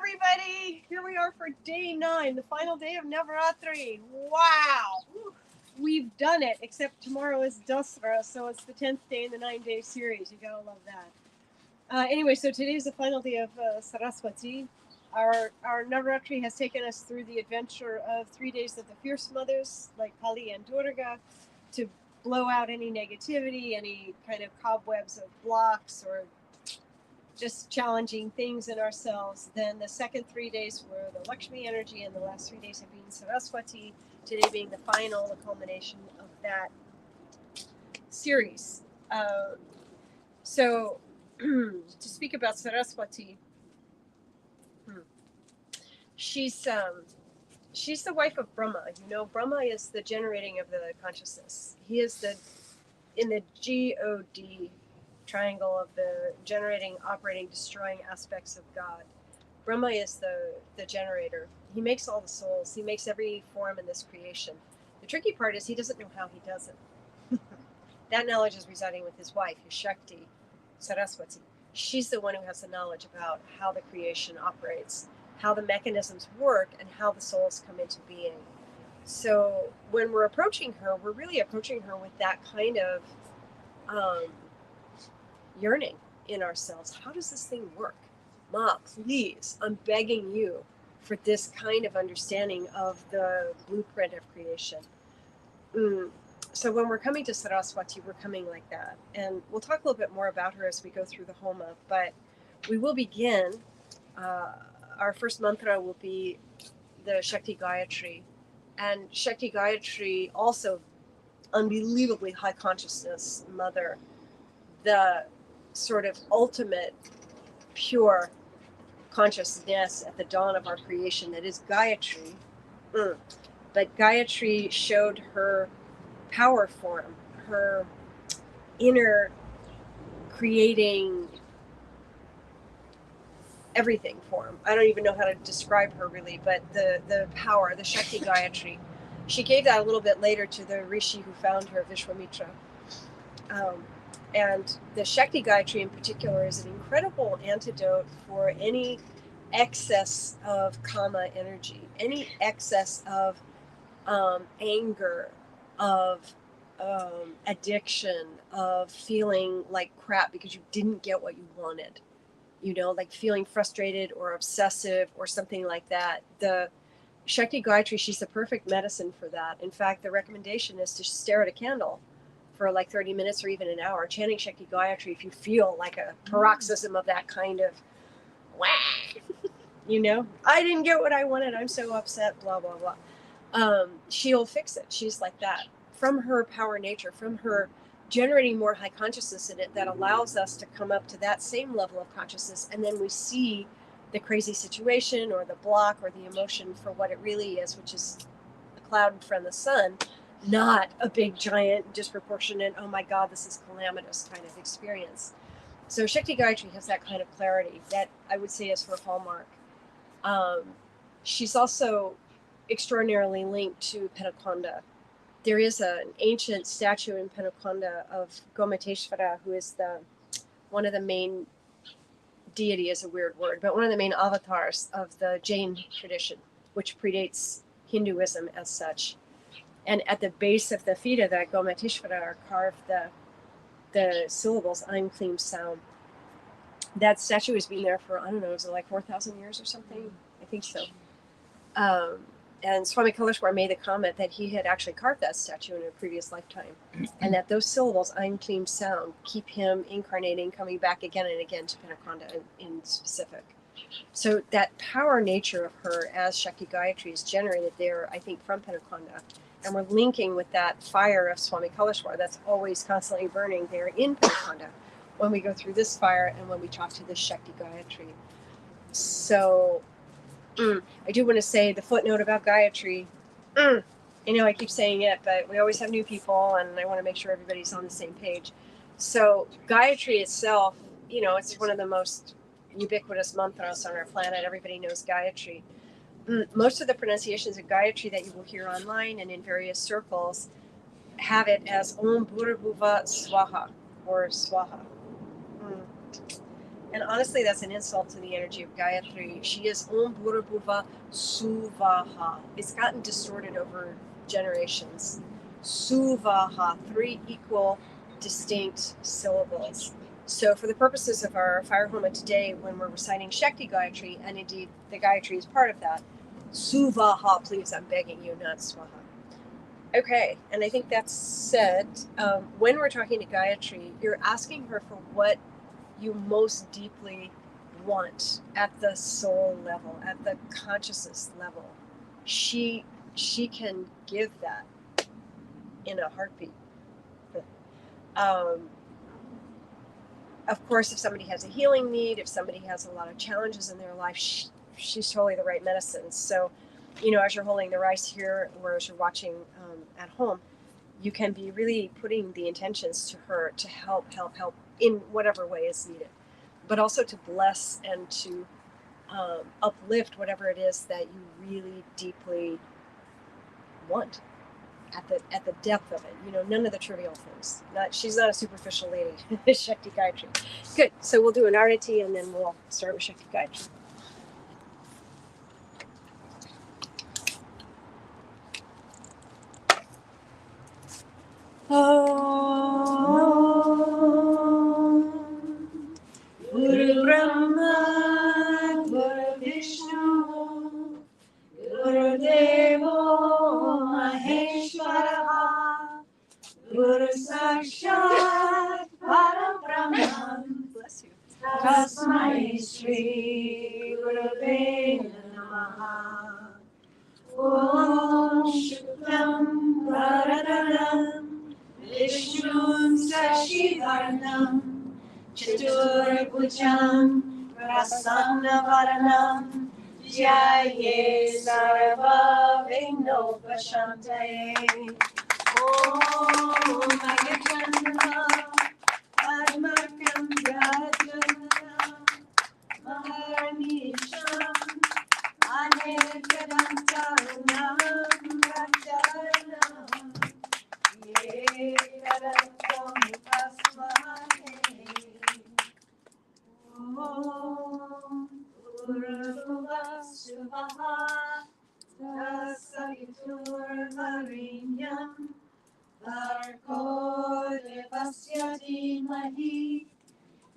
everybody! Here we are for day 9, the final day of Navarathri. Wow! We've done it, except tomorrow is Dassara, so it's the 10th day in the 9-day series. You gotta love that. Anyway, so today is the final day of Saraswati. Our Navarathri has taken us through the adventure of 3 days of the fierce mothers, like Kali and Durga, to blow out any negativity, any kind of cobwebs of blocks or just challenging things in ourselves. Then the second 3 days were the Lakshmi energy, and the last 3 days have been Saraswati, today being the final, the culmination of that series. So to speak about Saraswati, she's the wife of Brahma. You know, Brahma is the generating of the consciousness. He is in the God triangle of the generating, operating, destroying aspects of God. Brahma is the generator. He makes all the souls. He makes every form in this creation. The tricky part is he doesn't know how he does it. That knowledge is residing with his wife, his Shakti, Saraswati. She's the one who has the knowledge about how the creation operates, how the mechanisms work, and how the souls come into being. So when we're approaching her, we're really approaching her with that kind of yearning in ourselves. How does this thing work? Ma, please, I'm begging you for this kind of understanding of the blueprint of creation. So when we're coming to Saraswati, we're coming like that. And we'll talk a little bit more about her as we go through the Homa, but we will begin. Our first mantra will be the Shakti Gayatri. And Shakti Gayatri, also unbelievably high consciousness mother, the sort of ultimate pure consciousness at the dawn of our creation that is Gayatri. But Gayatri showed her power form, her inner creating everything form. I don't even know how to describe her really, but the power, the Shakti Gayatri. She gave that a little bit later to the rishi who found her, Vishwamitra. And the Shakti Gayatri in particular is an incredible antidote for any excess of kama energy, any excess of anger, of addiction, of feeling like crap because you didn't get what you wanted, you know, like feeling frustrated or obsessive or something like that. The Shakti Gayatri, she's the perfect medicine for that. In fact, the recommendation is to stare at a candle for like 30 minutes or even an hour, chanting Shakti Gayatri if you feel like a paroxysm of that kind of, wah, you know, I didn't get what I wanted, I'm so upset, blah, blah, blah. She'll fix it. She's like that. From her power nature, from her generating more high consciousness in it that allows us to come up to that same level of consciousness, and then we see the crazy situation or the block or the emotion for what it really is, which is a cloud in front of the sun, not a big, giant, disproportionate, oh my God, this is calamitous kind of experience. So Shakti Gayatri has that kind of clarity that I would say is her hallmark. She's also extraordinarily linked to Penakonda. There is an ancient statue in Penakonda of Gomateshvara, who is one of the main deity is a weird word, but one of the main avatars of the Jain tradition, which predates Hinduism as such. And at the base of the feet of that Gomateshvara are carved the syllables Aim Kleem Sound. That statue has been there for, I don't know, is it like 4,000 years or something? I think so. And Swami Kaleshwar made the comment that he had actually carved that statue in a previous lifetime, and that those syllables, Aim Kleem Sound, keep him incarnating, coming back again and again to Penakonda in specific. So that power nature of her as Shakti Gayatri is generated there, I think, from Penakonda. And we're linking with that fire of Swami Kaleshwar that's always constantly burning there in Penakonda when we go through this fire and when we talk to this Shakti Gayatri. So I do want to say the footnote about Gayatri. I know I keep saying it, but we always have new people, and I want to make sure everybody's on the same page. So Gayatri itself, you know, it's one of the most ubiquitous mantras on our planet. Everybody knows Gayatri. Most of the pronunciations of Gayatri that you will hear online and in various circles have it as Om Bhurabhuva Swaha or Swaha. And honestly, that's an insult to the energy of Gayatri. She is Om Bhurabhuva Suvaha. It's gotten distorted over generations. Suvaha, 3 equal, distinct syllables. So, for the purposes of our fire homa today, when we're reciting Shakti Gayatri, and indeed the Gayatri is part of that, Suvaha, please, I'm begging you, not Swaha. Okay, and I think that's said. When we're talking to Gayatri, you're asking her for what you most deeply want at the soul level, at the consciousness level. She can give that in a heartbeat. Of course, if somebody has a healing need, if somebody has a lot of challenges in their life, she's totally the right medicine. So, as you're holding the rice here, or as you're watching at home, you can be really putting the intentions to her to help in whatever way is needed, but also to bless and to uplift whatever it is that you really deeply want at the depth of it. None of the trivial things. She's not a superficial lady. Shakti Gayatri. Good. So we'll do an arati and then we'll start with Shakti Gayatri. Guru Brahma, Guru Vishnu, Guru Devo Maheshwara, Guru Sakshat Parabrahman, Tasmai Shri Gurave Namaha. Om Shuklam Bharadram Vishnum Sashivarnam Chaturbhujam Prasanna Jyaye Sarva Vignopashantaye. Om Ayachandra Admakam Yajana Maharnisham Anejadantaranam Rajanam Ye Karatam Tasmane Om Purva Suvaha Tasavitur Varinyam Bhargo Devasya Dhimahi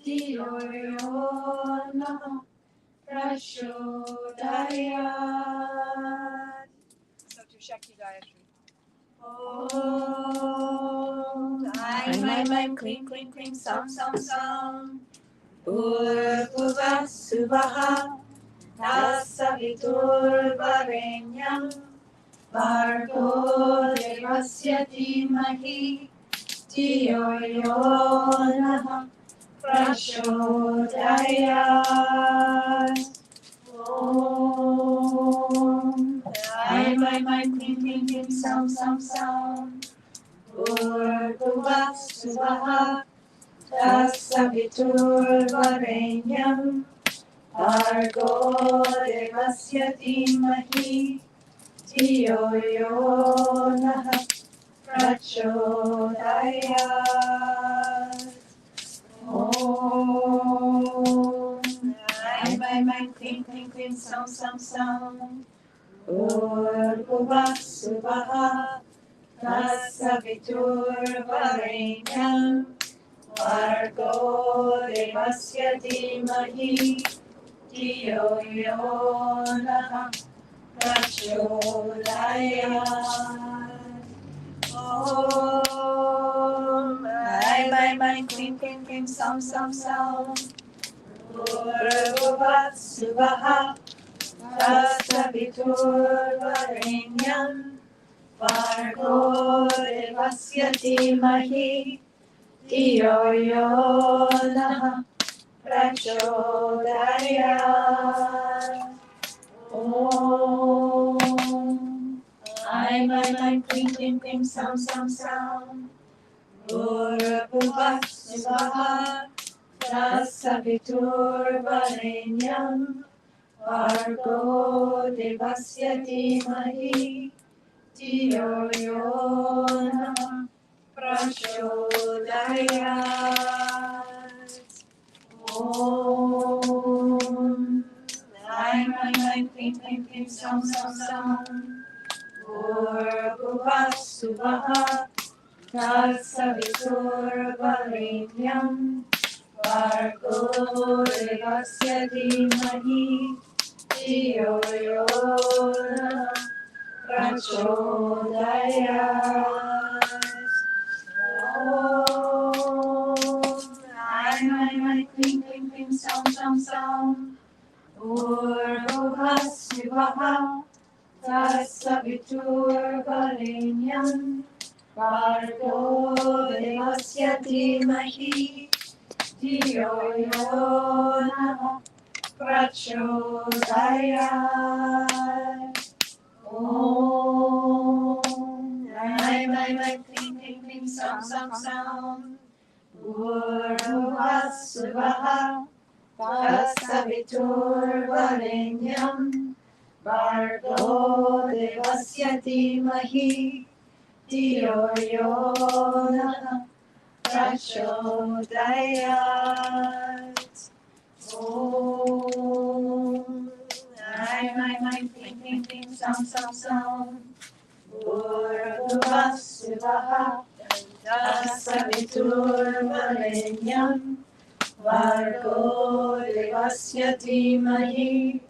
Dhiyo Yo Nah Prachodayat. So to Shakti Gayatri. Om Aim Klim Klim Klim Sam Sam Sam Bhurvuvah Suvaha Tasavitur Varenyam Bhargo Devasya Dhimahi Dhiyo Yo Nah Prachodayat. Om Aim Klim Klim Klim Sam Sam Sam Bhurvuvah Suvaha Tasavitur Varenyam Bhargo Devasya Dhimahi Dhiyo Yo Nah Prachodayat. Om Aim Klim Klim Klim Sam Sam Sam Bhurvuvah Suvaha Tasavitur Varenyam Bhargo Devasya Dhimahi Dhiyo Yo Nah Prachodayat. Om Aim Klim Klim Klim Sam Sam Sam Bhurvuvah Suvaha Tasavitur Varenyam Bhargo Devasya Dhimahi Dhiyo Yo Nah Prachodayat. Om Aim Klim Klim Klim Sam Sam Sam Bhurvuvah Suvaha Tasavitur Varenyam Bhargo Devasya Dhimahi Dhiyo Yo Nah Prachodayat. Om. Aim, aim, aim, clean, clean, clean, sound, sound, sound. Bhurvubhuva Suvah Tatsaviturvarenyam Bhargo Devasya Dhimahi Dhiyo Yo Nah Prachodayat. Om. Aim, aim, aim, clean, clean, clean, sound, sound, sound. Bhurvubhuva Suvah Tatsaviturvarenyam Bhargo Devasya Dhimahi Dhiyo Yo Nah Prachodayat. Om. Aim, aim, aim, clean, clean, clean, sound, sound, sound. Bhurvubhuva Suvah Tatsaviturvarenyam Bhargo Devasya Dhimahi Dhiyo Yo Nah Prachodayat. Om. Aim, aim, aim, clean, clean, clean, sound, sound, sound. Bhurvubhuva Suvah Tatsaviturvarenyam Bhargo Devasya Dhimahi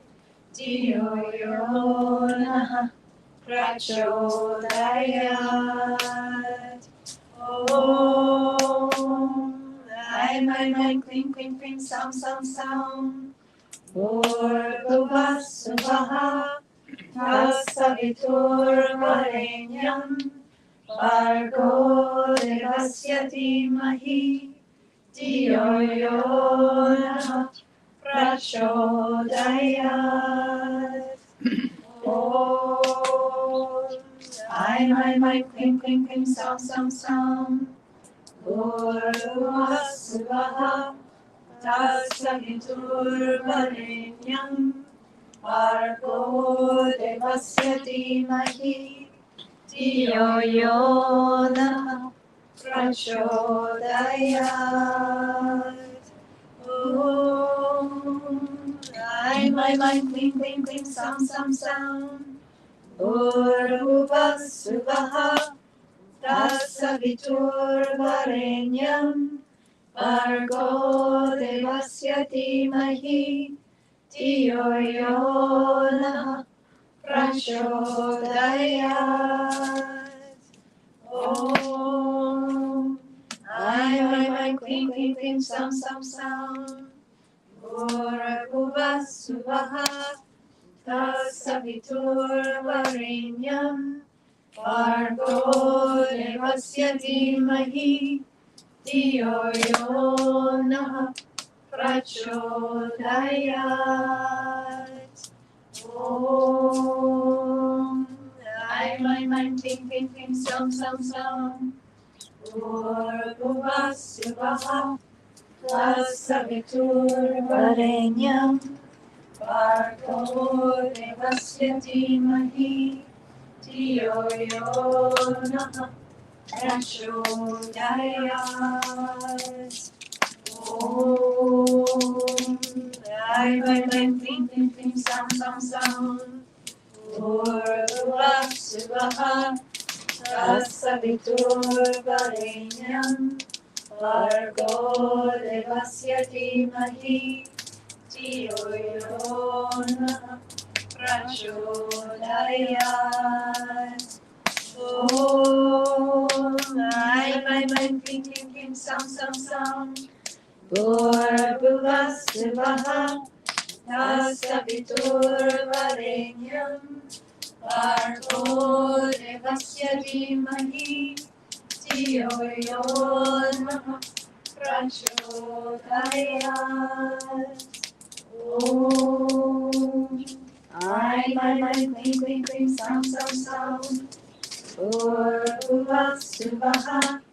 Dhiyo Yo Nah Prachodayat. Om. Aim, aim, aim, clean, clean, clean, sound, sound, sound. Bhurvubhuva Suvah Tatsaviturvarenyam Bhargo Devasya Dhimahi Dhiyo Yo Nah Prachodayat. Om. Aim, aim, aim, clean, clean, clean, sound, sound, sound. Bhurvubhuva Suvah Tatsaviturvarenyam Bhargo Devasya Dhimahi Dhiyo Yo Nah Prachodayat. Om. Aim, aim, aim, clean, clean, clean, sound, sound, sound. Bhurvubhuva Suvah Tatsaviturvarenyam Bhargo Devasya Dhimahi Dhiyo Yo Nah Prachodayat. Om. Aim, aim, aim, clean, clean, clean, sound, sound, sound. Bhurvubhuva Suvah Tatsaviturvarenyam Bhargo Devasya Dhimahi Dhiyo Yo Nah Prachodayat. Om. Aim, aim, aim, clean, clean, clean, sound, sound, sound. Bhurvubhuva Suvah Tatsaviturvarenyam Bhargo Devasya Dhimahi Dhiyo Yo Nah Prachodayat. Om. Aim, aim, aim, clean, clean, clean, sound, sound, sound. Bhurvubhuva Suvah Tatsaviturvarenyam Bhargo Devasya Dhimahi Dhiyo Yo Nah Prachodayat. Om. Aim, aim, aim, clean, clean, clean, sound, sound, sound. Bhurvubhuva Suvah Tatsaviturvarenyam Bhargo Devasya Dhimahi Dhiyo Yo Nah Prachodayat. Om. Aim, aim, aim, clean, clean, clean, sound, sound, sound. Bhurvubhuva Suvah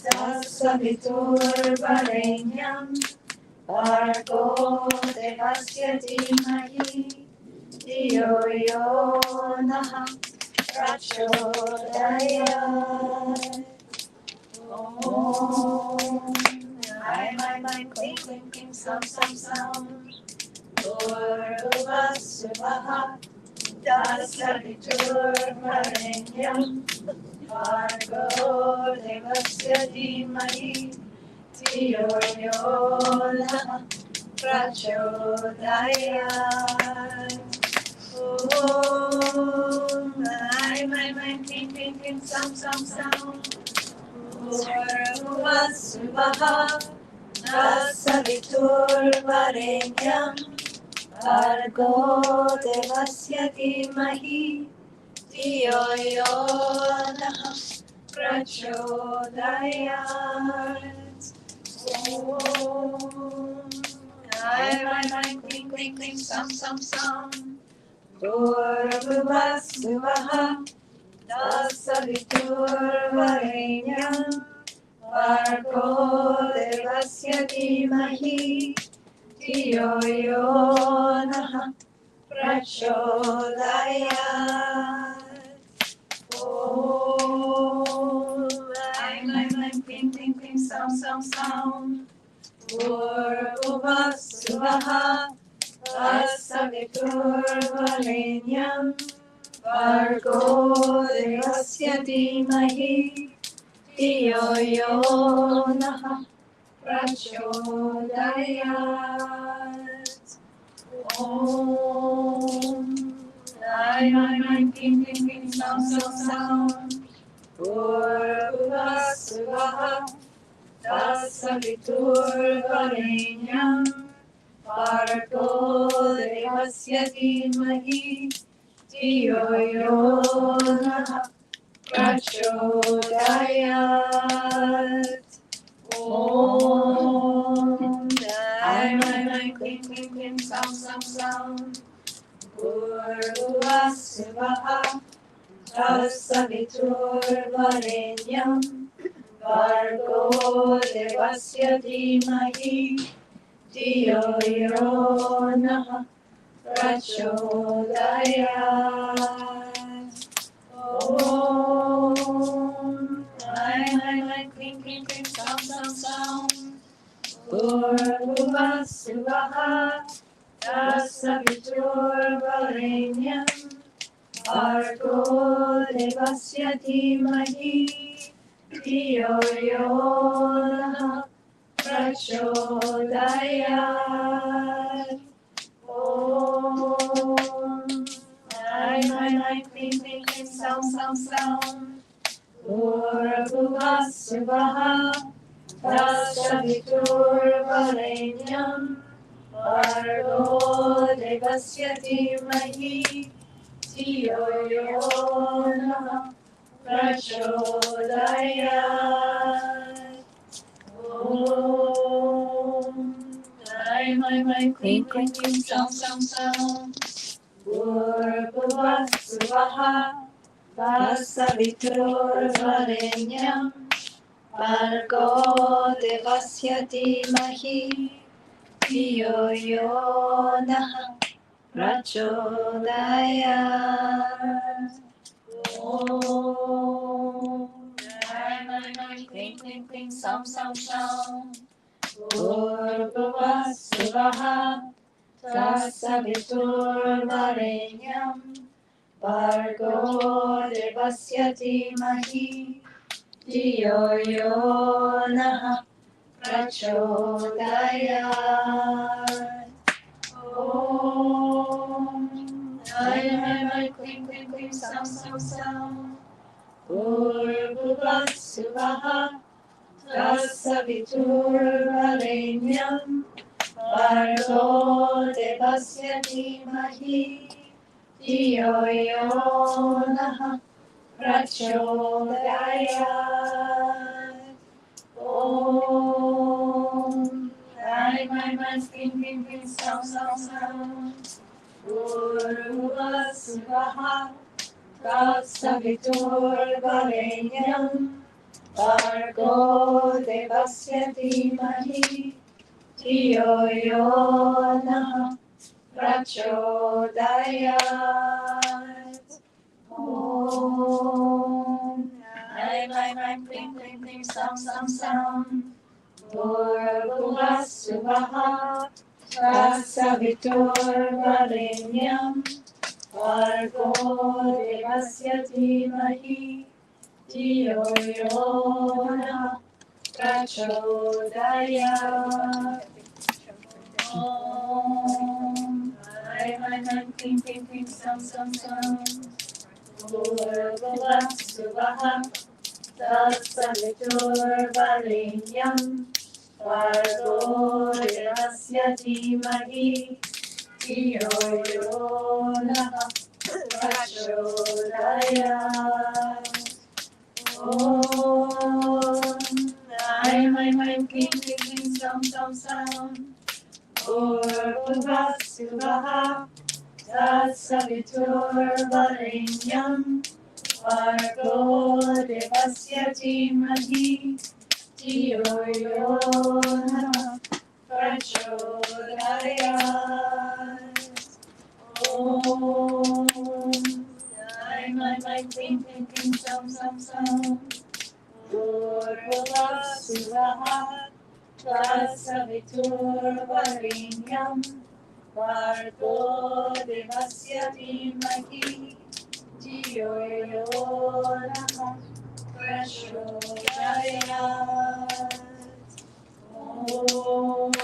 Tatsaviturvarenyam Bhargo Devasya Dhimahi Dhiyo Yo Nah Prachodayat. Om. my, cling, cling, cling, some, Bhurvasvaha, Dassara, Bhargo devasya dhimahi, Dhiyo yo nah prachodayat. Om my, cling, cling, cling, some, Bhurvasvaha, Dasaviturvarenyam, Bhargo devasya dhimahi, Dhiyo yo nah prachodayat. Om my, cling, cling, cling, some, Bhurvasvaha, Dasaviturvarenyam, Bhargo devasya dhimahi, Dhiyo yo nah prachodayat. Om my, cling, cling, cling, some, Bhurvasvaha, Dasaviturvarenyam, Bhargo devasya dhimahi, Dhiyo yo nah prachodayat. Om my, cling, cling, cling, some, Bhurvasvaha, Dasaviturvarenyam, Bhargo devasya dhimahi, Dhiyo yo nah prachodayat. Om my, cling, cling, cling, some, Bhurvasvaha, Dasaviturvarenyam, Bhargo devasya dhimahi, Dhiyo yo nah prachodayat. Om my, cling, cling, cling, some, Bhurvasvaha, Dasaviturvarenyam, Bhargo devasya dhimahi, Dhiyo yo nah prachodayat. Om my, cling, cling, cling, some, Bhurvasvaha, Dasaviturvarenyam, Bhargo devasya dhimahi, Dhiyo yo nah prachodayat. Om my, cling, cling, cling, some, Bhurvasvaha, Dasaviturvarenyam, Bhargo devasya dhimahi, Dhiyo yo nah prachodayat. Om my, cling, cling, cling, some, Bhurvasvaha, Dasaviturvarenyam, Bhargo devasya dhimahi, Dhiyo yo nah prachodayat. Om my, cling, cling, cling, some, Bhurvasvaha, Dasaviturvarenyam, Bhargo devasya dhimahi, Dhiyo yo nah prachodayat. Om my, cling, cling, cling, some, Bhurvasvaha, Dasaviturvarenyam, Bhargo devasya dhimahi, Dhiyo yo nah prachodayat. Om my, cling, cling, cling, some, Bhurvubhuvah Suvah Tatsaviturvarenyam Bhargo Devasya Dhimahi Dhiyo Yo Nah Prachodayat. Om Ai Klim Klim Klim Sam Sam Sam Bhurvubhuvah Suvah Tatsaviturvarenyam Bhargo Devasya Dhimahi Dhiyo Yo Nah Prachodayat. Om Ai Klim Klim Klim Sam Sam Sam Bhurvubhuvah Suvah Tatsaviturvarenyam Bhargo Devasya Dhimahi Dhiyo Yo Nah Prachodayat. Om Ai Klim Klim Klim Sam Sam Sam Bhurvubhuvah Suvah Tatsaviturvarenyam Bhargo Devasya Dhimahi Dhiyo Yo Nah Prachodayat. Om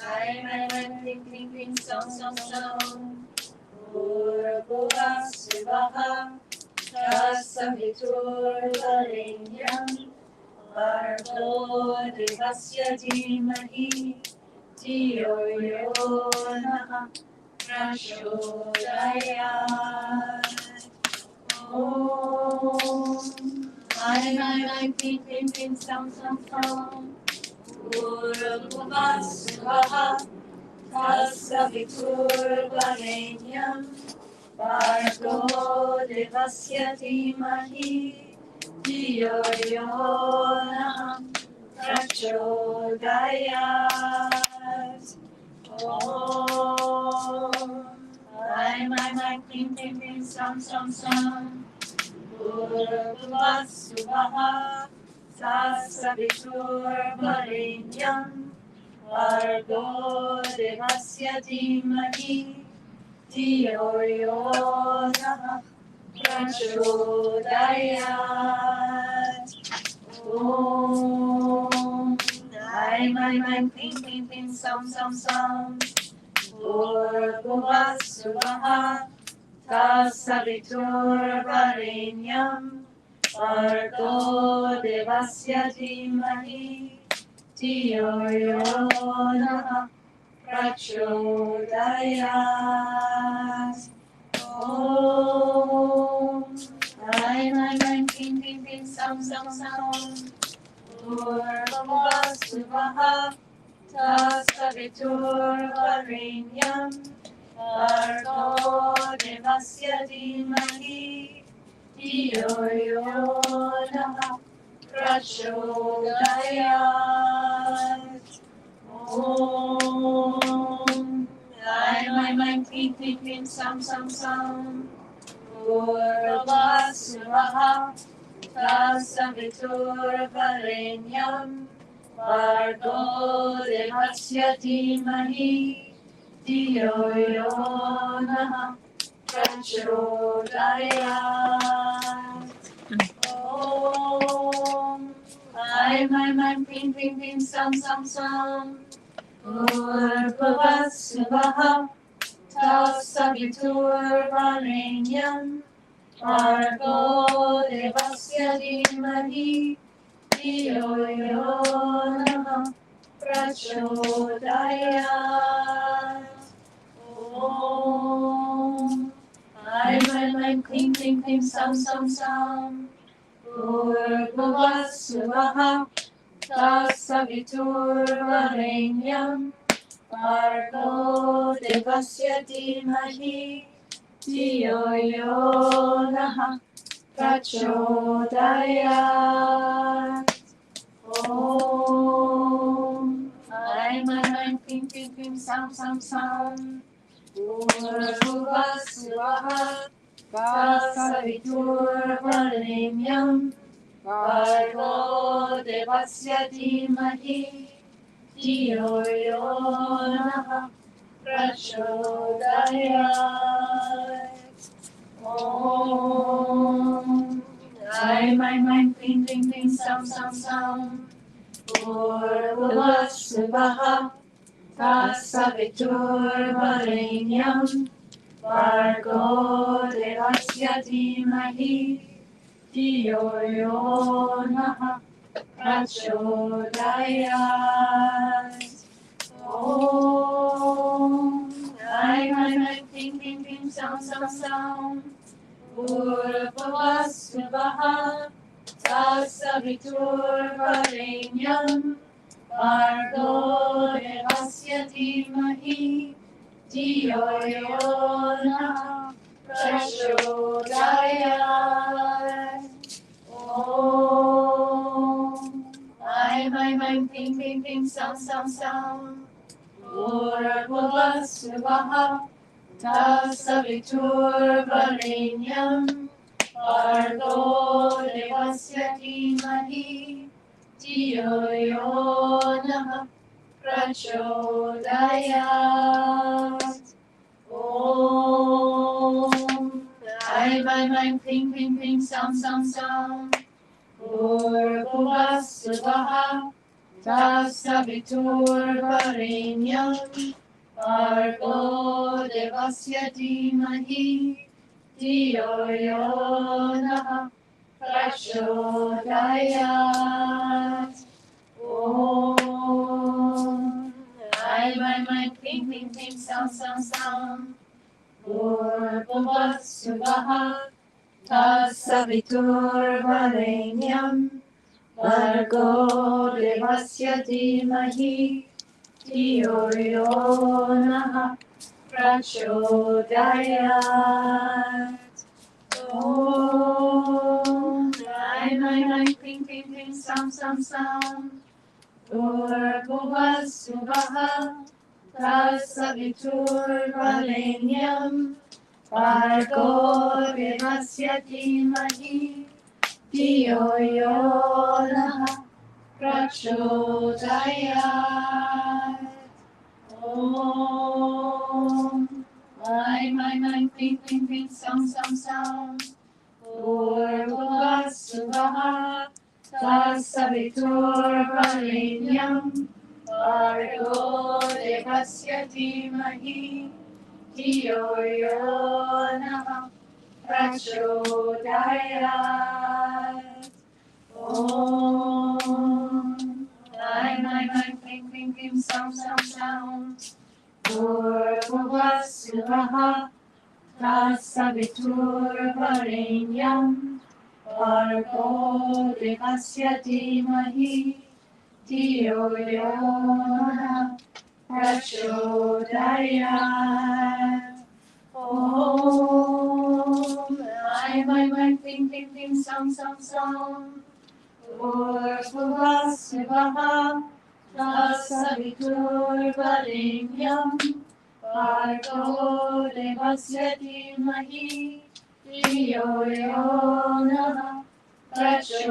Ai Klim Klim Klim Sam Sam Sam Bhurvubhuvah Suvah Tatsaviturvarenyam Bhargo Devasya Dhimahi Dhiyo Yo Nah Prachodayat. Om Ai Klim Klim Klim Sam Sam Sam Bhurvubhuvah Suvah Tatsaviturvarenyam Bhargo Devasya Dhimahi Dhiyo Yo Nah Prachodayat. Om Ai Klim Klim Klim Sam Sam Sam Bhurvubhuvah Suvah Tatsaviturvarenyam Bhargo Devasya Dhimahi Dhiyo Yo Nah Prachodayat. Om Ai Klim Klim Klim Sam Sam Sam Bhurvubhuvah Suvah Tatsaviturvarenyam Bhargo Devasya Dhimahi Dhiyo Yo Nah Prachodayat. Om Ai Klim Klim Klim Sam Sam Sam Bhurvubhuvah Suvah Tatsaviturvarenyam Bhargo Devasya Dhimahi Dhiyo Yo Nah Prachodayat. Om Ai Klim Klim Klim Sam Sam Sam Bhurvubhuvah Suvah Tatsaviturvarenyam Bhargo Devasya Dhimahi Dhiyo Yo Nah Prachodayat. Om Ai Klim Klim Klim Sam Sam Sam Bhurvubhuvah Suvah Tatsaviturvarenyam Bhargo Devasya Dhimahi Dhiyo Yo Nah Prachodayat. Om Ai Klim Klim Klim Sam Sam Sam Bhurvubhuvah Suvah Tatsaviturvarenyam Bhargo Devasya Dhimahi Dhiyo Yo Nah Prachodayat. Om Ai Klim Klim Klim Sam Sam Sam Bhurvubhuvah Suvah Tatsaviturvarenyam Bargo devasya dhimahi धियो यो नः प्रचोदयात्. Om. Aim, aim, aim, ping, ping, ping, sam, sam, sam. Bhurvuvah Svah Tasaviturvarenyam Bhargo Devasya Dhimahi Dhiyo Yo Nah Prachodayat. Om. Aim, aim, aim, ping, ping, ping, sam, sam, sam. Bhurvuvah Svah Tasaviturvarenyam Bhargo devasya dhimahi धियो यो नः प्रचोदयात्. Om. Aim, aim, aim, ping, ping, ping, sam, sam, sam. Bhurvuvah Svah Tasaviturvarenyam Bhargo devasya dhimahi धियो यो नः प्रचोदयात्. Om. Aim, aim, aim, ping, ping, ping, sam, sam, sam. Bhurvuvah Svah Tasaviturvarenyam Bhargo devasya dhimahi धियो यो नः प्रचोदयात्. Om. Aim, aim, aim, ping, ping, ping, sam, sam, sam. Bhurvuvah Svah Tasaviturvarenyam Bhargo devasya dhimahi धियो यो नः प्रचोदयात्. Om. Aim, aim, aim, ping, ping, ping, sam, sam, sam. Bhurvuvah Svah Tasaviturvarenyam Bhargo devasya dhimahi धियो यो नः प्रचोदयात्. Om. Aim, aim, aim, ping, ping, ping, sam, sam, sam. Bhurvuvah Svah Tasaviturvarenyam Bhargo devasya dhimahi धियो यो नः प्रचोदयात्. Om. Aim, aim, aim, ping, ping, ping, sam, sam, sam. Bhurvuvah Svah Tasaviturvarenyam Bhargo devasya dhimahi धियो यो नः प्रचोदयात्. Om. Aim, aim, aim, ping, ping, ping, sam, sam, sam. Bhurvuvah Svah Tasaviturvarenyam Bhargo devasya dhimahi धियो यो नः प्रचोदयात्.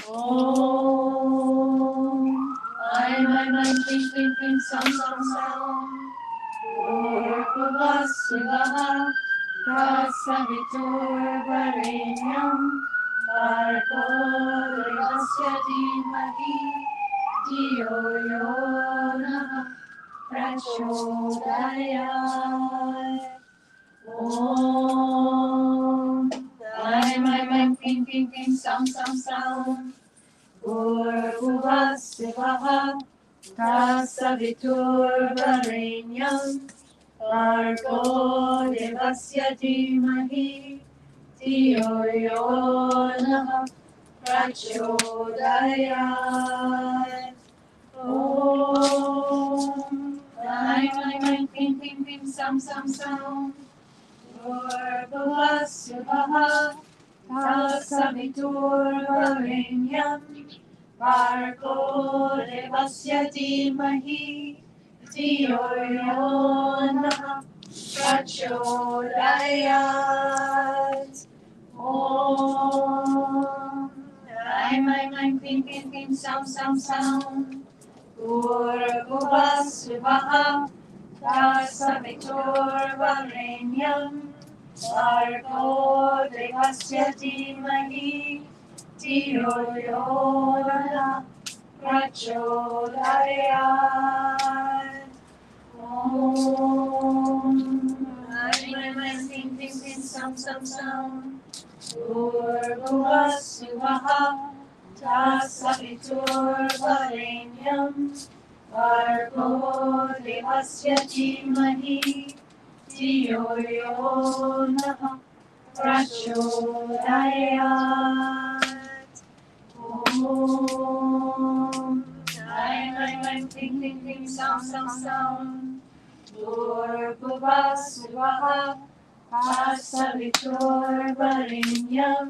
Om. Aim, aim, aim, ping, ping, ping, sam, sam, sam. Bhurvuvah Svah Tasaviturvarenyam Bhargo devasya dhimahi धियो यो नः प्रचोदयात्. Om. Aim, aim, aim, ping, ping, ping, sam, sam, sam. Bhurvuvah Svah Tasaviturvarenyam Bhargo devasya dhimahi धियो यो नः प्रचोदयात्. Om. Aim, aim, aim, ping, ping, ping, sam, sam, sam. Bhurvuvah Svah Tasaviturvarenyam Bhargo devasya dhimahi धियो यो नः प्रचोदयात्. Om. Aim, aim, aim, clean, clean, clean, sound, sound, sound. Bhurabhuvah Swaha Tasaviturvarenyam Bhargo Devasya Dhimahi Dhiyo yo nah prachodayat. Om. Aim, aim, aim, clean, clean, clean, sound, sound, sound. Bhurabhuvah Swaha Tasaviturvarenyam Bhargo Devasya Dhimahi Dhiyo yo nah prachodayat. Om. Aim, aim, aim, clean, clean, clean, sound, sound, sound. Bhurabhuvah Swaha Tasaviturvarenyam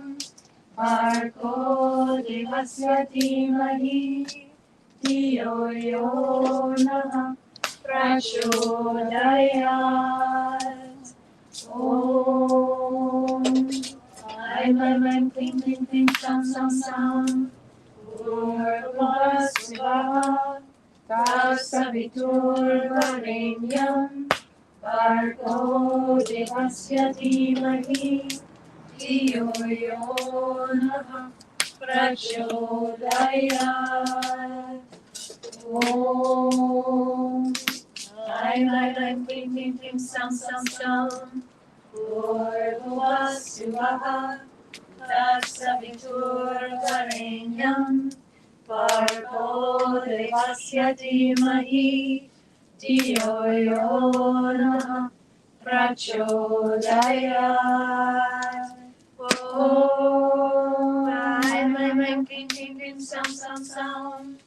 Bhargo Devasya Dhimahi Dhiyo yo nah prachodayat. Om. Aim, aim, aim, clean, clean, clean, sound, sound, sound. Bhurabhuvah Swaha Tasaviturvarenyam Bhargo Devasya Dhimahi Dhiyo yo nah prachodayat. Om. Aim, aim, aim, clean, clean, clean, sound, sound, sound. Bhurabhuvah Swaha Tasaviturvarenyam Bhargo Devasya Dhimahi Dhiyo yo nah prachodayat. Om. Aim, aim, aim, clean, clean, clean, sound, sound, sound.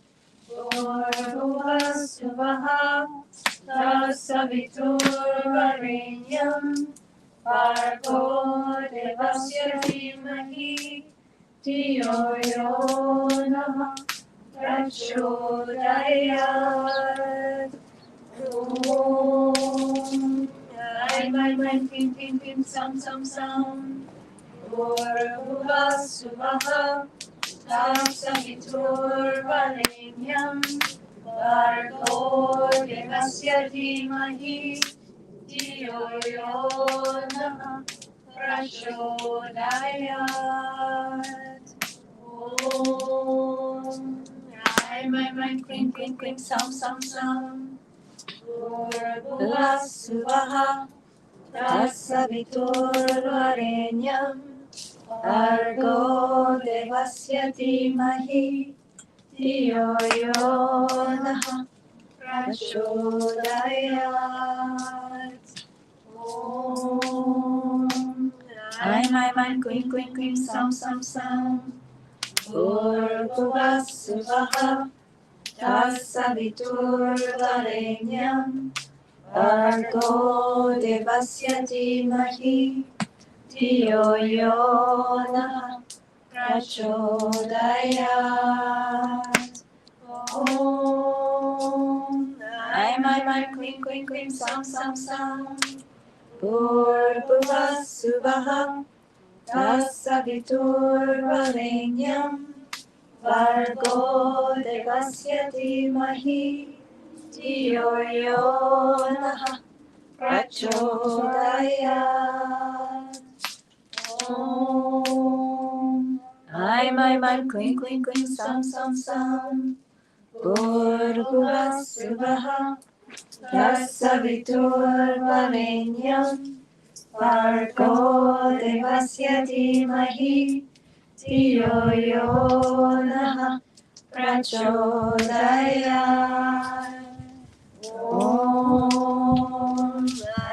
Bhurabhuvah Swaha Tasaviturvarenyam Bhargo Devasya Dhimahi Dhiyo yo nah prachodayat. Om. Aim, aim, aim, clean, clean, clean, sound, sound, sound. Bhurabhuvah Swaha Tasaviturvarenyam Bhargo Devasya Dhimahi Dhiyo yo nah prachodayat. Om. Aim, aim, aim, clean, clean, clean, sound, sound, sound. Bhurabhuvah Swaha Tasaviturvarenyam Bhargo Devasya Dhimahi Dhiyo yo nah prachodayat. Om. Aim, aim, aim, clean, clean, clean, sound, sound, sound. Bhurabhuvah Swaha Tasaviturvarenyam Bhargo Devasya Dhimahi Dhiyo yo nah prachodayat. Om. Aim, aim, aim, clean, clean, clean, sound, sound, sound. Bhurabhuvah Swaha Tasaviturvarenyam Bhargo Devasya Dhimahi Dhiyo yo nah prachodayat. Om. Aim, aim, aim, clean, clean, clean, sound, sound, sound. Bhurabhuvah Swaha Tasaviturvarenyam Bhargo Devasya Dhimahi Dhiyo yo nah prachodayat. Om.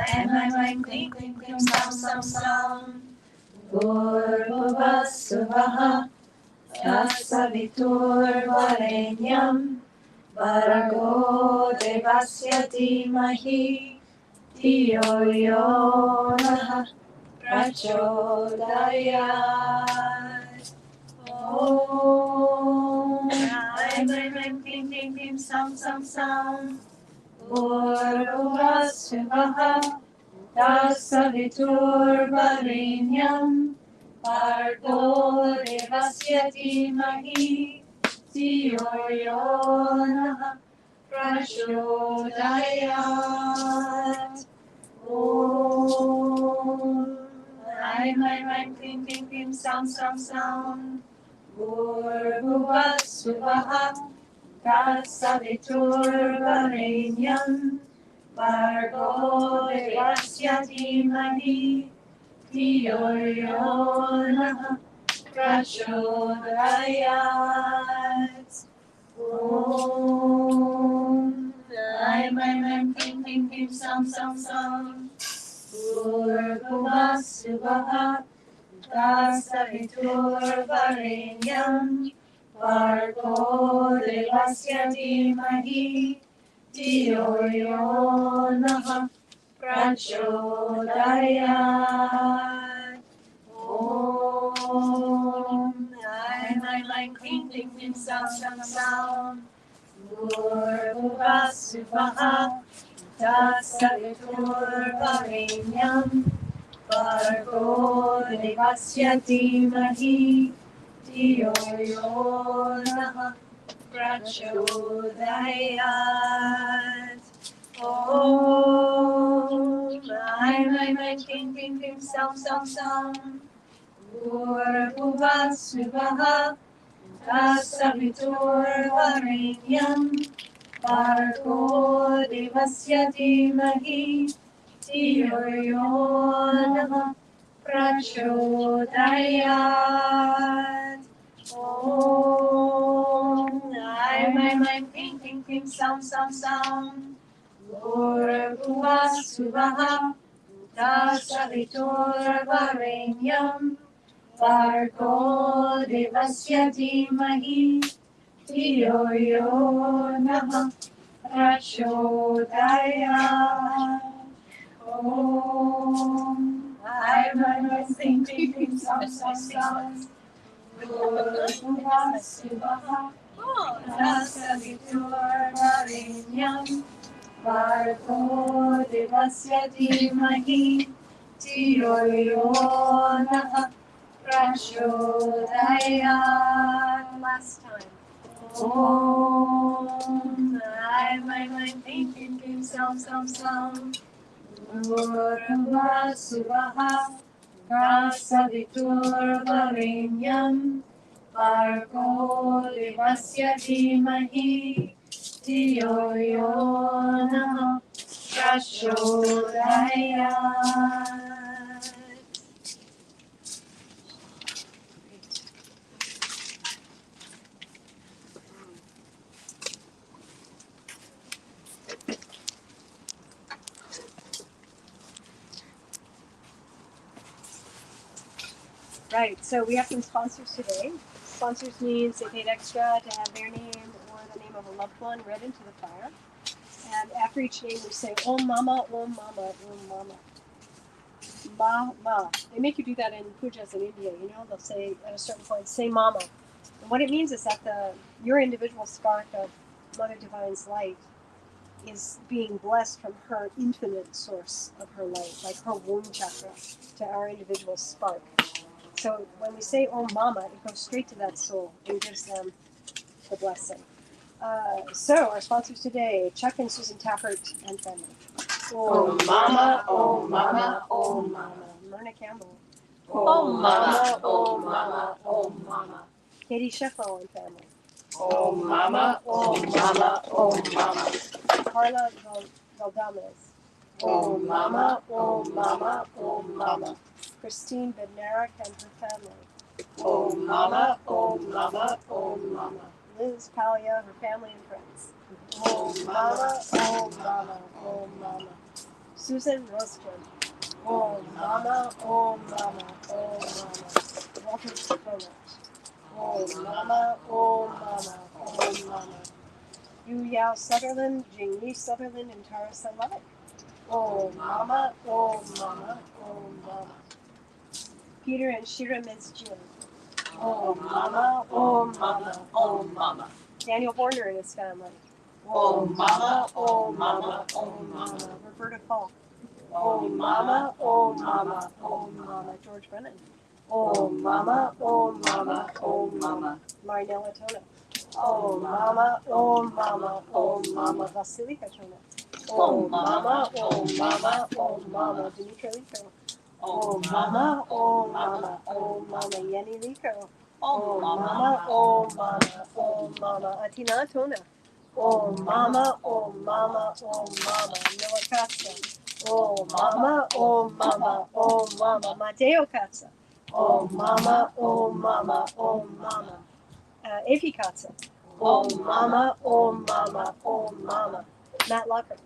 Aim, aim, aim, clean, clean, clean, sound, sound, sound. Bhurabhuvah Swaha Tasaviturvarenyam Bhargo Devasya Dhimahi Dhiyo yo nah prachodayat. Om. Aim, aim, aim, clean, clean, clean, sound, sound, sound. Bhurabhuvah Swaha Tasaviturvarenyam Bargo devasya dhimahi धियो यो नः प्रचोदयात्. Om. Aim, aim, aim, clean, clean, clean, sound, sound, sound. Bhurvubhuvah Svahah Tatsaviturvarenyam Bhargo devasya dhimahi धियो यो नः प्रचोदयात्. Om. Aim, aim, aim, clean, clean, clean, sound, sound, sound. Bhurvubhuvah Svahah Tatsaviturvarenyam Bhargo devasya dhimahi धियो यो नः प्रचोदयात्. Om. Aim, aim, aim, clean, clean, clean, sound, sound, sound. Bhurvubhuvah Svahah Tatsaviturvarenyam Bhargo devasya dhimahi धियो यो नः प्रचोदयात्. Om. Aim, aim, aim, clean, clean, clean, sound, sound, sound. Bhurvubhuvah Svahah Tatsaviturvarenyam Bhargo devasya dhimahi धियो यो नः प्रचोदयात्. Om. Aim, aim, aim, clean, clean, clean, sound, sound, sound. Bhurvubhuvah Svahah Tatsaviturvarenyam Bhargo devasya dhimahi धियो यो नः प्रचोदयात्. Om. Aim, aim, aim, clean, clean, clean, sound, sound, sound. Bhurvubhuvah Svahah Tatsaviturvarenyam Bhargo devasya dhimahi धियो यो नः प्रचोदयात्. Last time. Om. Aim, aim, aim, clean, clean, clean, sound, sound, sound. Bhurvubhuvah Svahah Tatsaviturvarenyam Bhargo devasya dhimahi धियो यो नः प्रचोदयात्. Right, so we have some sponsors today. Sponsors means they paid extra to have their name or the name of a loved one read into the fire. And after each name, we say, Om Mama, Om Mama, Om Mama. Ma, Ma. They make you do that in pujas in India, you know? They'll say, at a certain point, say Mama. And what it means is that your individual spark of Mother Divine's light is being blessed from her infinite source of her light, like her womb chakra, to our individual spark. So when we say Om Mama, it goes straight to that soul and gives them the blessing. So our sponsors today, Chuck and Susan Taffert and family. Om Mama, Om Mama, Om Mama. Myrna Campbell. Om Mama, Om Mama, Om Mama. Katie Sheffel and family. Om Mama, Om Mama, Om Mama. Carla Valdames. Om Mama, Om Mama, Om Mama. Christine Bednarik and her family. Om Mama, Om Mama, Om Mama. Liz Palia, her family and friends. Om Mama, Om Mama, Om Mama. Susan Rostrom. Om Mama, Om Mama, Om Mama. Walter Strolich. Om Mama, Om Mama, Om Mama. Yu Yao Sutherland, Jing Yi Sutherland, and Tara Salai. Om Mama, Om Mama, Om Mama. Peter and Shira Mezjin. Om Mama, Om Mama, Om Mama. Daniel Borner and his family. Om Mama, Om Mama, Om Mama. Roberta Falk. Om Mama, Om Mama, Om Mama. George Brennan. Om Mama, Om Mama, Om Mama. Marinella Tona. Om Mama, Om Mama, Om Mama. Vasilika Tona. Om Mama, Om Mama, Om Mama. Dimitra Liko. Om Mama, Om Mama, Om Mama. Yeni Liko. Om Mama, Om Mama, Om Mama. Atina Tona. Om Mama, Om Mama, Om Mama. Noah Katsa. Om Mama, Om Mama, Om Mama. Mateo Katsa. Om Mama, Om Mama, Om Mama. Afi Katsa. Om Mama, Om Mama, Om Mama. Matt Locker.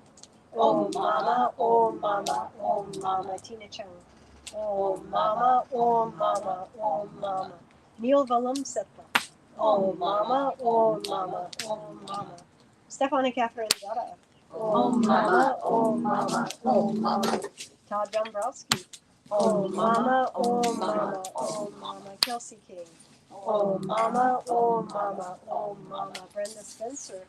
Om Mama, Om Mama, Om Mama. Tina Chung. Om Mama, Om Mama, Om Mama. Neil Valum Setha. Om Mama, Om Mama, Om Mama. Stefan Catherine Yada. Om Mama, Om Mama, Om Mama. Todd Dombrowski. Om Mama, Om Mama, Om Mama. Kelsey King. Om Mama, Om Mama, Om Mama. Brenda Spencer.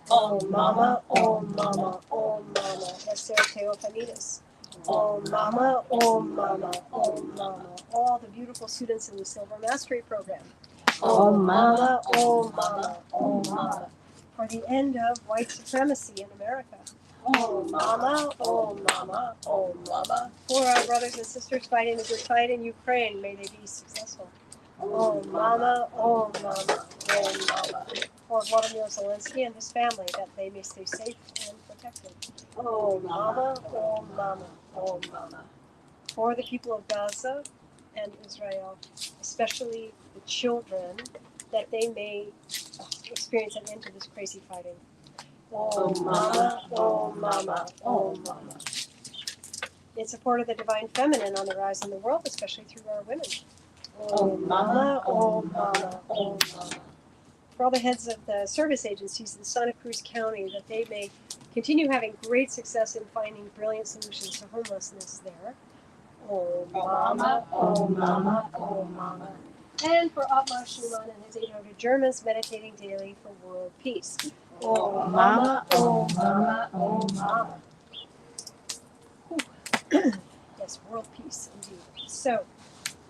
Om Mama, Om Mama, Om Mama. Esther Theophanides. Om Mama, Om Mama, Om Mama. All the beautiful students in the Silver Mastery Program. Om Mama, Om Mama, Om Mama. For the end of white supremacy in America. Om Mama, Om Mama, Om Mama. For our brothers and sisters fighting the good fight in Ukraine, may they be successful. Om Mama, Om Mama, Om Mama. For Vladimir Zelensky and his family, that they may stay safe and protected. Om Mama, Om Mama, Om Mama. For the people of Gaza and Israel, especially the children, that they may experience an end to this crazy fighting. Om Mama, Om Mama, Om Mama. In support of the divine feminine on the rise in the world, especially through our women. Om Mama, Om Mama, Om Mama. For all the heads of the service agencies in Santa Cruz County, that they may continue having great success in finding brilliant solutions to homelessness there. Om Mama, Om Mama, Om Mama. And for Atma Schumann and his 800 Germans meditating daily for world peace. Om Mama, Om Mama, Om Mama. Yes, world peace indeed. So,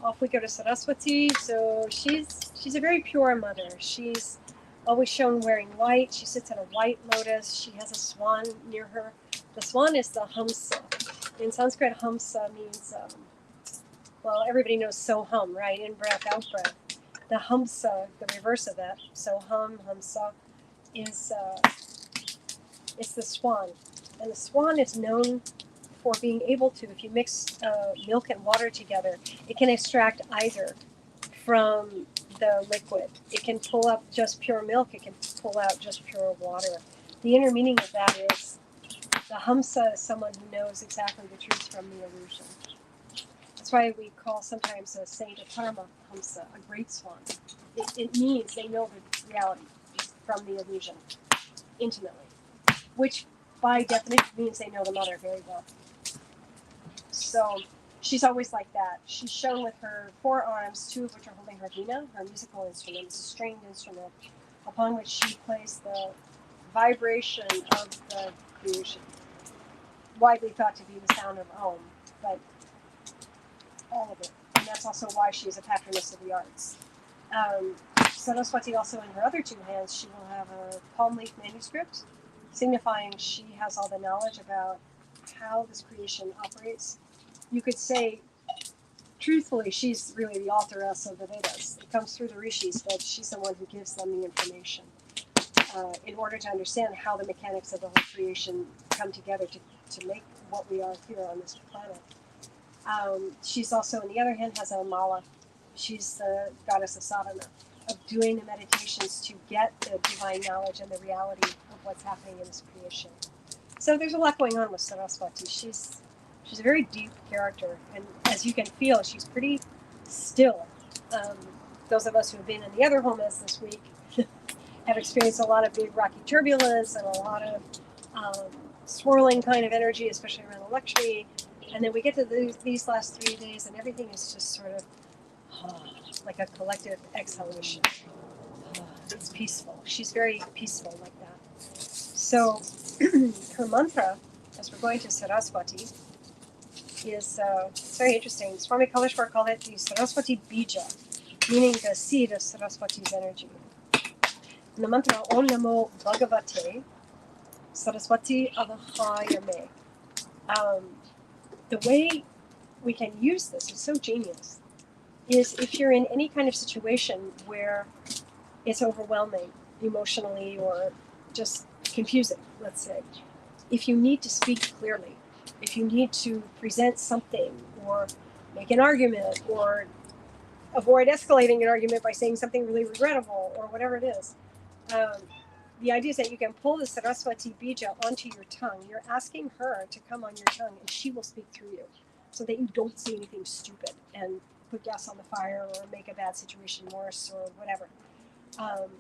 off we go to Saraswati. So she's a very pure mother. She's always shown wearing white. She sits on a white lotus. She has a swan near her. The swan is the Hamsa. In Sanskrit, Hamsa means, well, everybody knows so hum, right? In breath, out breath. The Hamsa, the reverse of that, so hum, Hamsa, is it's the swan. And the swan is known for being able to, if you mix milk and water together, it can extract either from the liquid. It can pull up just pure milk. It can pull out just pure water. The inner meaning of that is the Hamsa is someone who knows exactly the truth from the illusion. That's why we call sometimes a saint a Karma Hamsa, a great swan. It means they know the reality from the illusion intimately, which by definition means they know the mother very well. So she's always like that. She's shown with her forearms, two of which are holding her veena, her musical instrument. It's a stringed instrument upon which she plays the vibration of the creation, widely thought to be the sound of Om, but all of it. And that's also why she is a patroness of the arts. Saraswati also in her other two hands, she will have a palm leaf manuscript, signifying she has all the knowledge about how this creation operates. You could say, truthfully, she's really the authoress of the Vedas. It comes through the rishis, but she's the one who gives them the information in order to understand how the mechanics of the whole creation come together to make what we are here on this planet. She's also, on the other hand, has a mala. She's the goddess of sadhana, of doing the meditations to get the divine knowledge and the reality of what's happening in this creation. So there's a lot going on with Saraswati. She's a very deep character, and as you can feel, she's pretty still. Those of us who have been in the other homas this week have experienced a lot of big rocky turbulence and a lot of swirling kind of energy, especially around the Lakshmi. And then we get to these last 3 days, and everything is just sort of like a collective exhalation. It's peaceful. She's very peaceful like that. So her mantra, as we're going to Saraswati, is it's very interesting. Swami Kaleshwar called it the Saraswati Bija, meaning the seed of Saraswati's energy. And the mantra Om Namo Bhagavate Saraswati Avahayame. The way we can use this is so genius. Is if you're in any kind of situation where it's overwhelming emotionally or just confusing, let's say, if you need to speak clearly, if you need to present something or make an argument or avoid escalating an argument by saying something really regrettable or whatever it is, the idea is that you can pull the Saraswati Bija onto your tongue. You're asking her to come on your tongue and she will speak through you so that you don't say anything stupid and put gas on the fire or make a bad situation worse or whatever.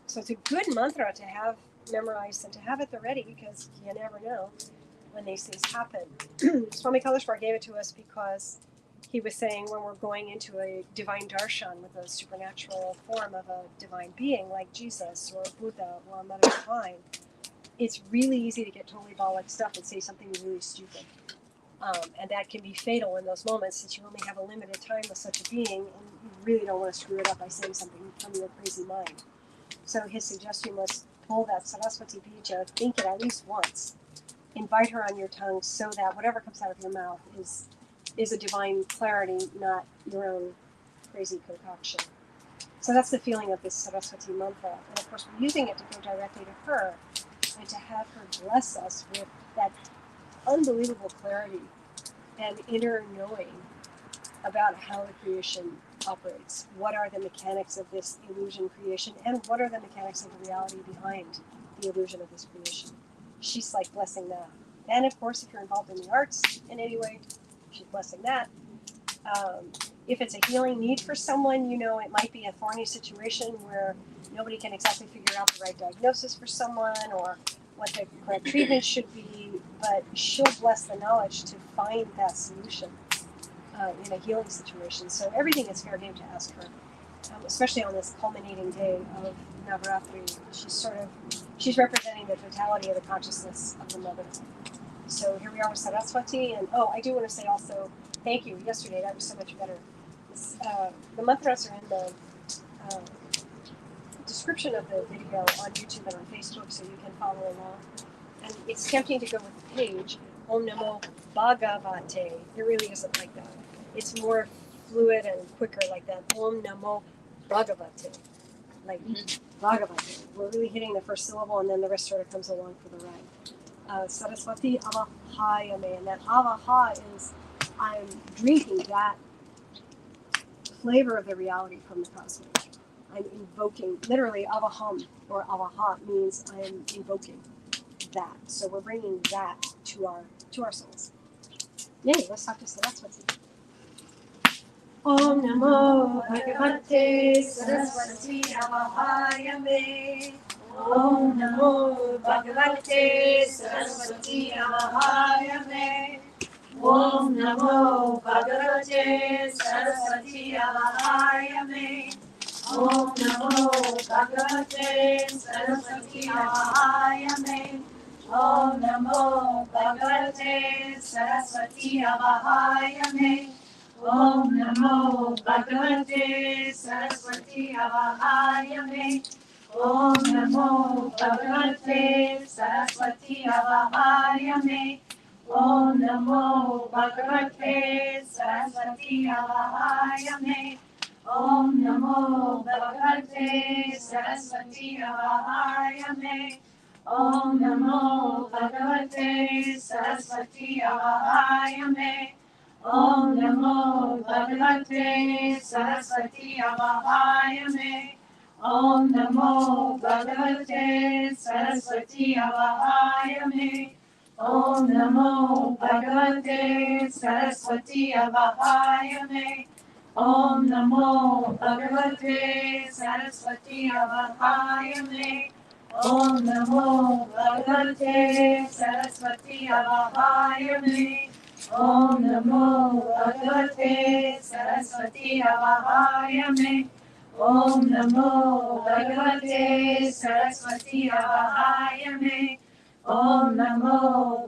So it's a good mantra to have memorized and to have at the ready because you never know when these things happen. Swami Kaleshwar gave it to us because he was saying when we're going into a divine darshan with a supernatural form of a divine being like Jesus or Buddha or Mother Divine, it's really easy to get totally bollocked up and say something really stupid. And that can be fatal in those moments since you only have a limited time with such a being and you really don't want to screw it up by saying something from your crazy mind. So his suggestion was pull that Saraswati Bija, think it at least once, invite her on your tongue so that whatever comes out of your mouth is a divine clarity, not your own crazy concoction. So that's the feeling of this Saraswati mantra. And of course, we're using it to go directly to her and to have her bless us with that unbelievable clarity and inner knowing about how the creation operates. What are the mechanics of this illusion creation and what are the mechanics of the reality behind the illusion of this creation? She's like blessing that. And of course, if you're involved in the arts in any way, she's blessing that. If it's a healing need for someone, it might be a thorny situation where nobody can exactly figure out the right diagnosis for someone or what the correct treatment should be, but she'll bless the knowledge to find that solution in a healing situation. So everything is fair game to ask her, especially on this culminating day of Navarathri. She's representing the totality of the consciousness of the mother. So here we are with Saraswati, and I do want to say also, thank you. Yesterday, that was so much better. The mantras are in the description of the video on YouTube and on Facebook, so you can follow along. And it's tempting to go with the page, Om Namo Bhagavate. It really isn't like that. It's more fluid and quicker like that. Om Namo Bhagavate. Like Bhagavate. We're really hitting the first syllable, and then the rest sort of comes along for the ride. Saraswati Avahayame, and that Avaha is I'm drinking that flavor of the reality from the cosmos. I'm invoking, literally Avaham or Avaha means I'm invoking that. So we're bringing that to our souls. Yay, let's talk to Saraswati. Om Namo Bhagavate Saraswati Avahayame. Om Namo Bhagavate Saraswati Avahayame. Om Namo Bhagavate Saraswati Avahayame. Om Namo Bhagavate Saraswati Avahayame. Om Namo Bhagavate Saraswati Avahayame. Om Namo Bhagavate Saraswati Avahayame. Om Namo Bhagavate Saraswati Avahayame. Om Namo Bhagavate Saraswati Avahayame. Om Namo Bhagavate Saraswati Avahayame. Om Namo Bhagavate Saraswati Avahayame. Om Namo Bhagavate Saraswati Avahayame. Om Namo Bhagavate Saraswati Avahayame. Om Namo Bhagavate Saraswati Avahayame. Om Namo Bhagavate Saraswati Avahayame. Om Namo Bhagavate Saraswati Avahayame. Om Namo Bhagavate Saraswati Avahayame. Om Namo Bhagavate Saraswati Avahayame. Om Namo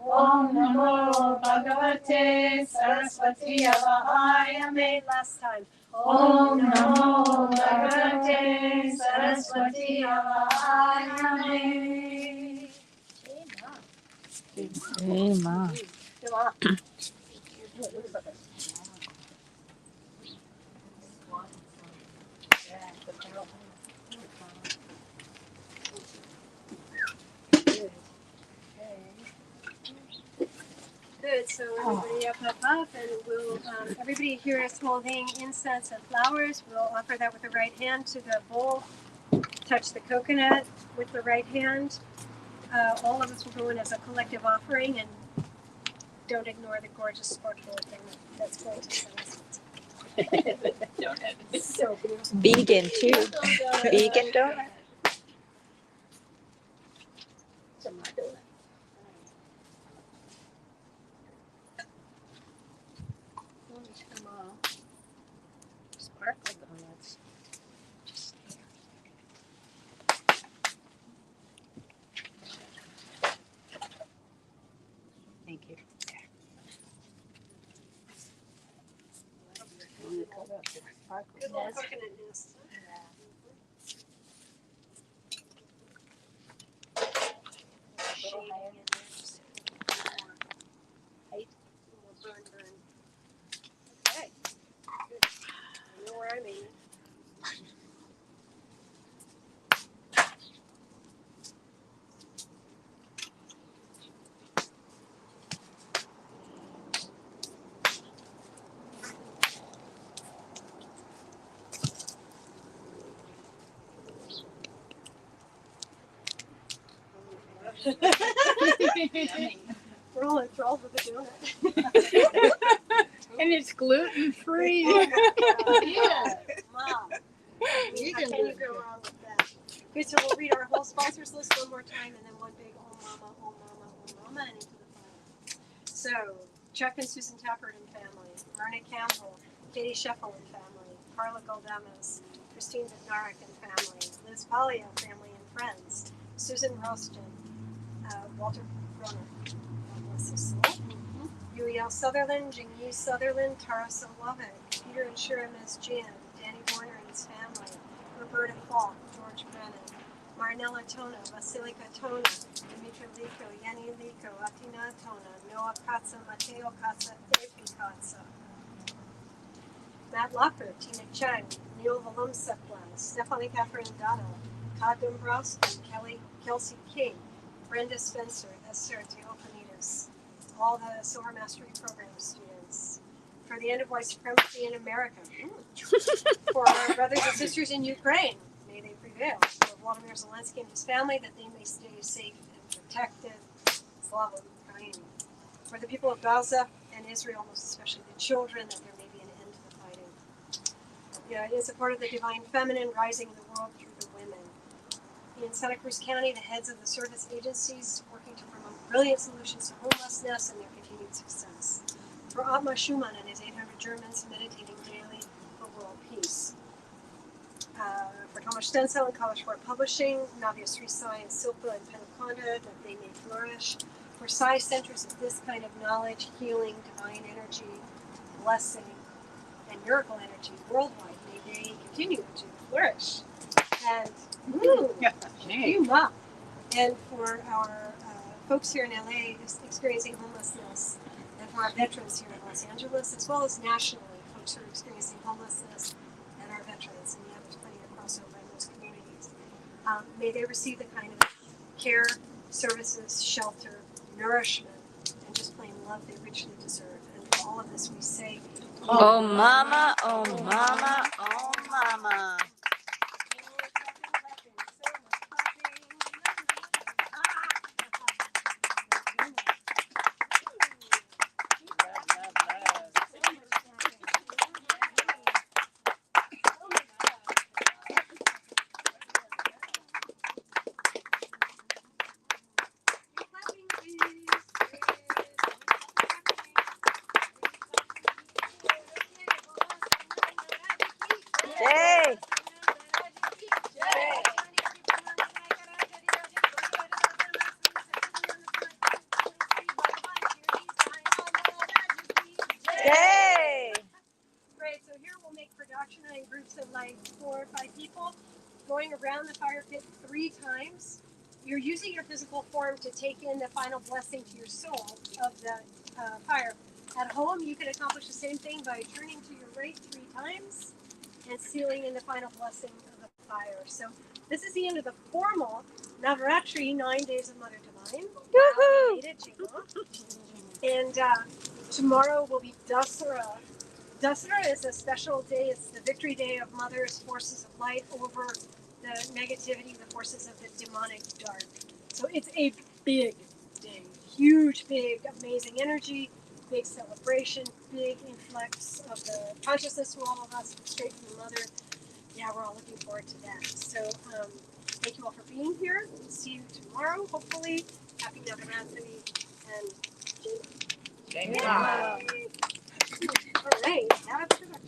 Om Namo Bhagavate Saraswati Avahayame. Last time. Om Namo Bhagavate Saraswati Avahayame. Homa. Good. So everybody up, and we'll everybody here is holding incense and flowers. We'll offer that with the right hand to the bowl. Touch the coconut with the right hand. All of us will go in as a collective offering, and don't ignore the gorgeous sparkle thing that's going to send us. So beautiful. Vegan too. Vegan donut. Sparkle donuts. Thank you. Good little coconut nest. Okay. Good. I know where I'm aiming. We're all enthralled with the donut. And it's gluten free. Yeah. Mom. How can you go wrong with that? Okay, so we'll read our whole sponsors list one more time, and then one big oh mama, oh mama, oh mama, and into the final. So, Chuck and Susan Tappert and family, Myrna Campbell, Katie Sheffel and family, Carla Goldamas, Christine Bednarik and family, Liz Palia, family and friends, Susan Roston, Walter Brunner, God bless his soul, Uriel Sutherland, Jingy Sutherland, Tara Solovik, Peter and Shira Ms. Jan, Danny Warner and his family, Roberta Falk, George Brennan, Marnella Tona, Vasilika Tona, Dimitra Liko, Yanni Liko, Atina Tona, Noah Katza, Mateo Katza, Epi Katza, Matt Locker, Tina Chang, Neil Volumsepla, Stephanie Catherine Dada, Todd Dombrowski, Kelsey King, Brenda Spencer, Esther Theophanides, all the Silver Mastery Program students, for the end of white supremacy in America, for our brothers and sisters in Ukraine, may they prevail, for Vladimir Zelensky and his family, that they may stay safe and protected, Slava Ukraine, for the people of Gaza and Israel, most especially the children, that there may be an end to the fighting. Yeah, it is a part of the divine feminine rising in the world through the women. In Santa Cruz County, the heads of the service agencies working to promote brilliant solutions to homelessness and their continued success. For Atma Schumann and his 800 Germans meditating daily for world peace. For Thomas Stenzel and Kaleshwar Publishing, Navia Sri Sai and Silpa and Penaconda, that they may flourish. For Sai centers of this kind of knowledge, healing, divine energy, blessing, and miracle energy worldwide, may they continue to flourish. And and for our folks here in LA experiencing homelessness, and for our veterans here in Los Angeles, as well as nationally, folks who are experiencing homelessness and our veterans, and yeah, there's plenty of crossover in those communities. May they receive the kind of care, services, shelter, nourishment, and just plain love they richly deserve. And for all of this, we say, Oh mama, oh mama, oh mama. Yay! going around the fire pit 3 times. You're using your physical form to take in the final blessing to your soul of the fire. At home, you can accomplish the same thing by turning to your right 3 times and sealing in the final blessing of the fire. So this is the end of the formal Navarathri, 9 days of Mother Divine. Wow, we made it, Jima. And tomorrow will be Dassara. Dassara is a special day. It's the victory day of Mother's forces of light over the negativity, the forces of the demonic dark. So it's a big day. Huge, big, amazing energy, big celebration, big influx of the consciousness to all of us, straight from the Mother. Yeah, we're all looking forward to that. So thank you all for being here. See you tomorrow, hopefully. Happy Navarathri and Jai. Yeah. All right. Have a good one.